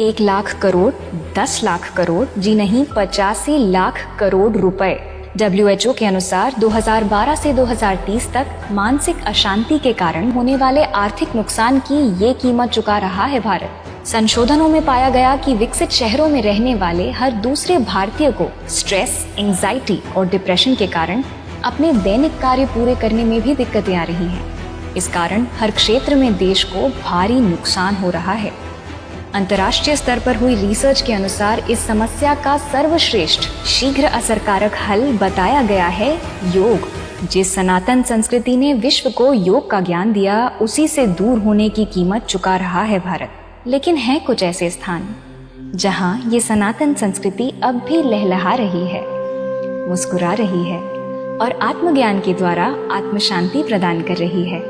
1 लाख करोड़, 10 लाख करोड़, जी नहीं 85 लाख करोड़ रुपए। WHO के अनुसार 2012 से 2030 तक मानसिक अशांति के कारण होने वाले आर्थिक नुकसान की ये कीमत चुका रहा है भारत। संशोधनों में पाया गया कि विकसित शहरों में रहने वाले हर दूसरे भारतीय को स्ट्रेस, एंजाइटी और डिप्रेशन के कारण अपने दैनिक कार्य पूरे करने में भी दिक्कतें आ रही हैं। इस कारण हर क्षेत्र में देश को भारी नुकसान हो रहा है। अंतर्राष्ट्रीय स्तर पर हुई रिसर्च के अनुसार इस समस्या का सर्वश्रेष्ठ शीघ्र असरकारक हल बताया गया है योग। जिस सनातन संस्कृति ने विश्व को योग का ज्ञान दिया, उसी से दूर होने की कीमत चुका रहा है भारत। लेकिन हैं कुछ ऐसे स्थान जहां ये सनातन संस्कृति अब भी लहलहा रही है, मुस्कुरा रही है और आत्मज्ञान के द्वारा आत्म शांति प्रदान कर रही है।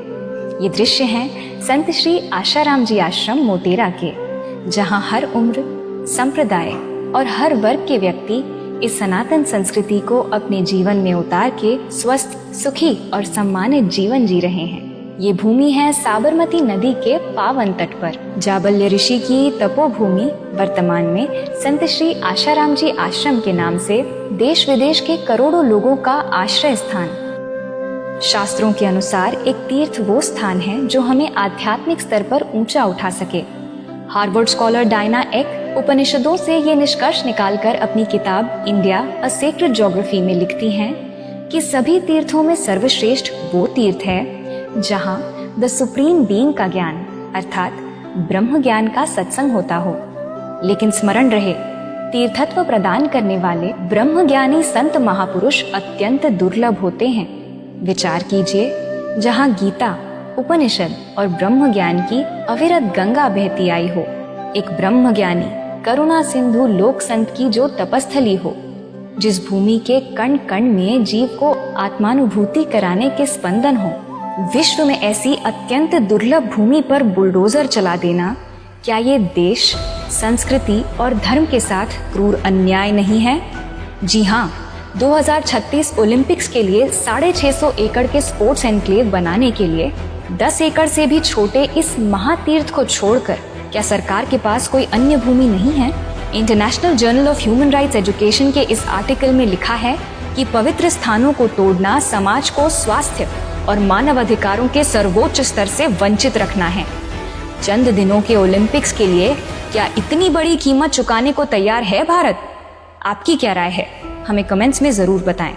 ये दृश्य हैं संत श्री आशाराम जी आश्रम मोटेरा के, जहां हर उम्र, संप्रदाय और हर वर्ग के व्यक्ति इस सनातन संस्कृति को अपने जीवन में उतार के स्वस्थ, सुखी और सम्मानित जीवन जी रहे हैं। ये भूमि है साबरमती नदी के पावन तट पर। जाबल्य ऋषि की तपोभूमि वर्तमान में संत श्री आशाराम जी आश्रम के नाम से देश विदेश के करोड़ों लोगों का आश्रय स्थान। शास्त्रों के अनुसार एक तीर्थ वो स्थान है जो हमें आध्यात्मिक स्तर पर ऊंचा उठा सके। हार्वर्ड स्कॉलर डायना एक उपनिषदों से ये निष्कर्ष निकालकर अपनी किताब इंडिया अ सेक्रेड ज्योग्राफी में लिखती हैं कि सभी तीर्थों में सर्वश्रेष्ठ वो तीर्थ है जहां द सुप्रीम बीइंग का ज्ञान अर्थात ब्रह्म ज्ञान का सत्संग होता हो। लेकिन स्मरण रहे, तीर्थत्व प्रदान करने वाले ब्रह्म ज्ञानी संत महापुरुष अत्यंत दुर्लभ होते हैं। विचार कीजिए, जहां गीता, उपनिषद और ब्रह्म ज्ञान की अविरत गंगा बहती आई हो, एक ब्रह्म ज्ञानी करुणा सिंधु लोक संत की जो तपस्थली हो, जिस भूमि के कण कण में जीव को आत्मानुभूति कराने के स्पंदन हो, विश्व में ऐसी अत्यंत दुर्लभ भूमि पर बुलडोजर चला देना, क्या ये देश, संस्कृति और धर्म के साथ क्रूर अन्याय नहीं है? जी हाँ, 2036 ओलंपिक्स के लिए 650 एकड़ के स्पोर्ट्स एनक्लेव बनाने के लिए 10 एकड़ से भी छोटे इस महातीर्थ को छोड़कर क्या सरकार के पास कोई अन्य भूमि नहीं है? International journal of human rights education के इस आर्टिकल में लिखा है कि पवित्र स्थानों को तोड़ना समाज को स्वास्थ्य और मानव अधिकारों के सर्वोच्च स्तर से वंचित रखना है। चंद दिनों के ओलंपिक्स के लिए क्या इतनी बड़ी कीमत चुकाने को तैयार है भारत? आपकी क्या राय है? हमें कमेंट्स में जरूर बताएं।